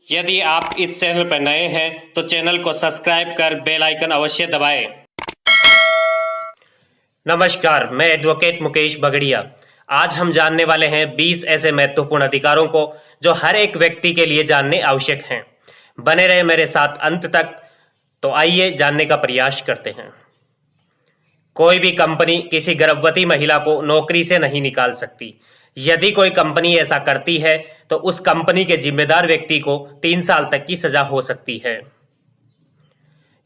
यदि आप इस चैनल पर नए हैं तो चैनल को सब्सक्राइब कर बेल आइकन अवश्य दबाएं। नमस्कार, मैं एडवोकेट मुकेश बगड़िया। आज हम जानने वाले हैं 20 ऐसे महत्वपूर्ण अधिकारों को जो हर एक व्यक्ति के लिए जानने आवश्यक हैं। बने रहे मेरे साथ अंत तक। तो आइए जानने का प्रयास करते हैं। कोई भी कंपनी किसी गर्भवती महिला को नौकरी से नहीं निकाल सकती। यदि कोई कंपनी ऐसा करती है तो उस कंपनी के जिम्मेदार व्यक्ति को 3 साल तक की सजा हो सकती है।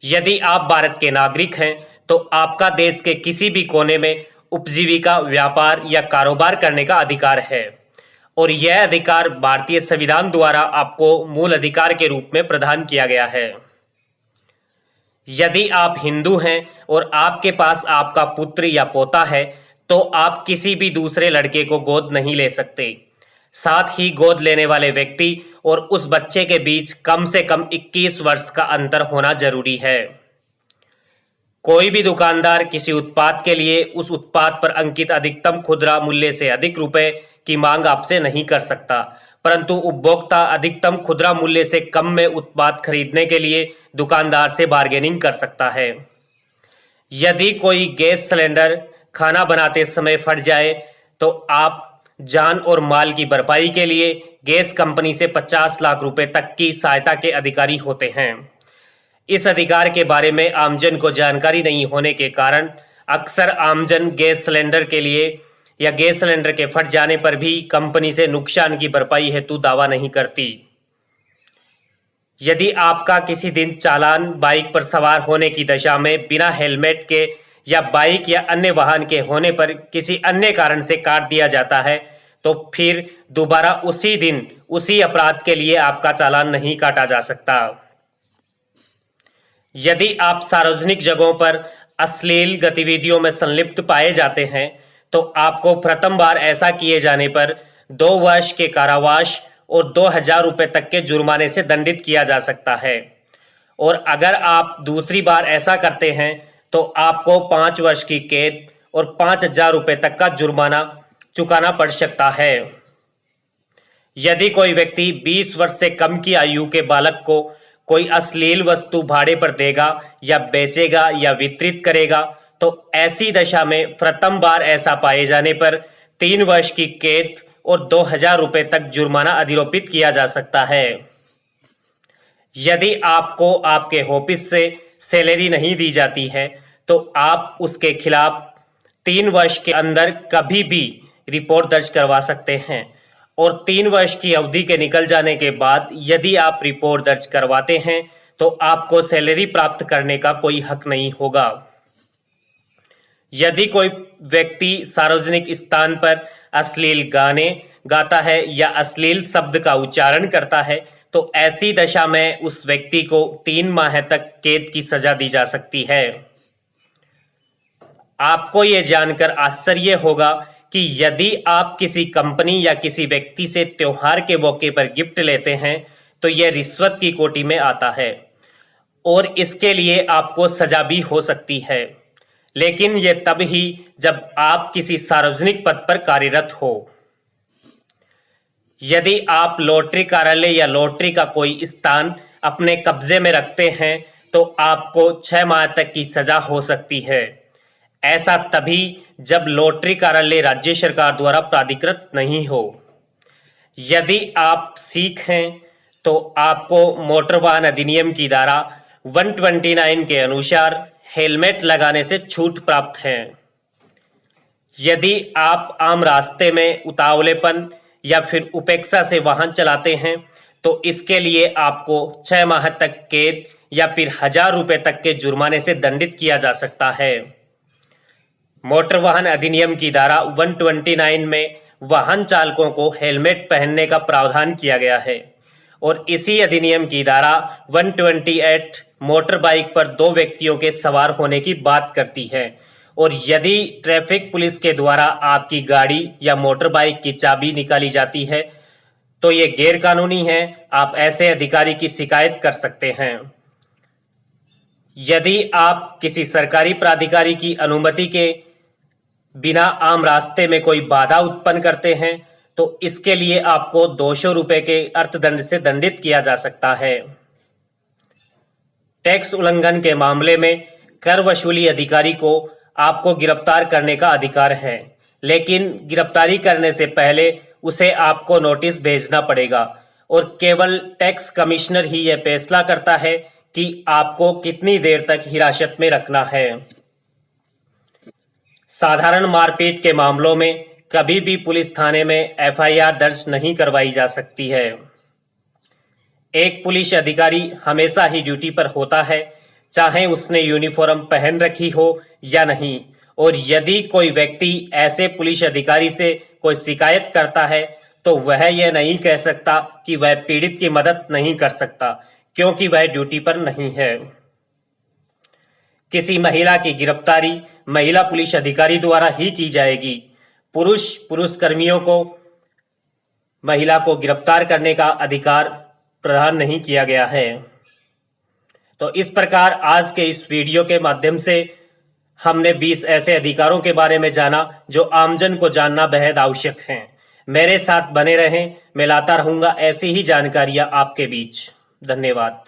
यदि आप भारत के नागरिक हैं तो आपका देश के किसी भी कोने में उपजीविका, व्यापार या कारोबार करने का अधिकार है और यह अधिकार भारतीय संविधान द्वारा आपको मूल अधिकार के रूप में प्रदान किया गया है। यदि आप हिंदू हैं और आपके पास आपका पुत्र या पोता है तो आप किसी भी दूसरे लड़के को गोद नहीं ले सकते। साथ ही गोद लेने वाले व्यक्ति और उस बच्चे के बीच कम से कम 21 वर्ष का अंतर होना जरूरी है। कोई भी दुकानदार किसी उत्पाद के लिए उस उत्पाद पर अंकित अधिकतम खुदरा मूल्य से अधिक रुपए की मांग आपसे नहीं कर सकता, परंतु उपभोक्ता अधिकतम खुदरा मूल्य से कम में उत्पाद खरीदने के लिए दुकानदार से बार्गेनिंग कर सकता है। यदि कोई गैस सिलेंडर खाना बनाते समय फट जाए तो आप जान और माल की भरपाई के लिए गैस कंपनी से 50 लाख रुपए तक की सहायता के अधिकारी होते हैं। इस अधिकार के बारे में आमजन को जानकारी नहीं होने के कारण अक्सर आमजन गैस सिलेंडर के लिए या गैस सिलेंडर के फट जाने पर भी कंपनी से नुकसान की भरपाई हेतु दावा नहीं करती। यदि आपका किसी दिन चालान बाइक पर सवार होने की दशा में बिना हेलमेट के या बाइक या अन्य वाहन के होने पर किसी अन्य कारण से काट दिया जाता है तो फिर दोबारा उसी दिन उसी अपराध के लिए आपका चालान नहीं काटा जा सकता। यदि आप सार्वजनिक जगहों पर अश्लील गतिविधियों में संलिप्त पाए जाते हैं तो आपको प्रथम बार ऐसा किए जाने पर 2 वर्ष के कारावास और 2000 रुपए तक के जुर्माने से दंडित किया जा सकता है और अगर आप दूसरी बार ऐसा करते हैं तो आपको 5 वर्ष की कैद और 5000 रुपए तक का जुर्माना चुकाना पड़ सकता है। यदि कोई व्यक्ति 20 वर्ष से कम की आयु के बालक को कोई अश्लील वस्तु भाड़े पर देगा या बेचेगा या वितरित करेगा तो ऐसी दशा में प्रथम बार ऐसा पाए जाने पर 3 वर्ष की कैद और 2000 रुपए तक जुर्माना अधिरोपित किया जा सकता है। यदि आपको आपके ऑफिस से सैलरी नहीं दी जाती है तो आप उसके खिलाफ 3 वर्ष के अंदर कभी भी रिपोर्ट दर्ज करवा सकते हैं और 3 वर्ष की अवधि के निकल जाने के बाद यदि आप रिपोर्ट दर्ज करवाते हैं तो आपको सैलरी प्राप्त करने का कोई हक नहीं होगा। यदि कोई व्यक्ति सार्वजनिक स्थान पर अश्लील गाने गाता है या अश्लील शब्द का उच्चारण करता है तो ऐसी दशा में उस व्यक्ति को 3 माह तक कैद की सजा दी जा सकती है। आपको यह जानकर आश्चर्य होगा कि यदि आप किसी कंपनी या किसी व्यक्ति से त्योहार के मौके पर गिफ्ट लेते हैं तो यह रिश्वत की कोटि में आता है और इसके लिए आपको सजा भी हो सकती है, लेकिन यह तब ही जब आप किसी सार्वजनिक पद पर कार्यरत हो। यदि आप लॉटरी कार्यालय या लॉटरी का कोई स्थान अपने कब्जे में रखते हैं तो आपको 6 माह तक की सजा हो सकती है। ऐसा तभी जब लॉटरी कार्यालय राज्य सरकार द्वारा प्राधिकृत नहीं हो। यदि आप सिख हैं तो आपको मोटर वाहन अधिनियम की धारा 129 के अनुसार हेलमेट लगाने से छूट प्राप्त है। यदि आप आम रास्ते में उतावलेपन या फिर उपेक्षा से वाहन चलाते हैं तो इसके लिए आपको 6 माह तक कैद या फिर 1000 रुपए तक के जुर्माने से दंडित किया जा सकता है। मोटर वाहन अधिनियम की धारा 129 में वाहन चालकों को हेलमेट पहनने का प्रावधान किया गया है और इसी अधिनियम की धारा 128 मोटर बाइक पर 2 व्यक्तियों के सवार होने की बात करती है और यदि ट्रैफिक पुलिस के द्वारा आपकी गाड़ी या मोटर बाइक की चाबी निकाली जाती है तो ये गैर कानूनी है। आप ऐसे अधिकारी की शिकायत कर सकते हैं। यदि आप किसी सरकारी प्राधिकारी की अनुमति के बिना आम रास्ते में कोई बाधा उत्पन्न करते हैं तो इसके लिए आपको 200 रुपए के अर्थदंड से दंडित किया जा सकता है। टैक्स उल्लंघन के मामले में कर वसूली अधिकारी को आपको गिरफ्तार करने का अधिकार है, लेकिन गिरफ्तारी करने से पहले उसे आपको नोटिस भेजना पड़ेगा और केवल टैक्स कमिश्नर ही यह फैसला करता है कि आपको कितनी देर तक हिरासत में रखना है। साधारण मारपीट के मामलों में कभी भी पुलिस थाने में एफआईआर दर्ज नहीं करवाई जा सकती है। एक पुलिस अधिकारी हमेशा ही ड्यूटी पर होता है, चाहे उसने यूनिफॉर्म पहन रखी हो या नहीं, और यदि कोई व्यक्ति ऐसे पुलिस अधिकारी से कोई शिकायत करता है तो वह यह नहीं कह सकता कि वह पीड़ित की मदद नहीं कर सकता, क्योंकि वह ड्यूटी पर नहीं है। किसी महिला की गिरफ्तारी महिला पुलिस अधिकारी द्वारा ही की जाएगी। पुरुष कर्मियों को महिला को गिरफ्तार करने का अधिकार प्रदान नहीं किया गया है। तो इस प्रकार आज के इस वीडियो के माध्यम से हमने 20 ऐसे अधिकारों के बारे में जाना जो आमजन को जानना बेहद आवश्यक हैं। मेरे साथ बने रहें, मैं लाता रहूंगा ऐसी ही जानकारियां आपके बीच। धन्यवाद।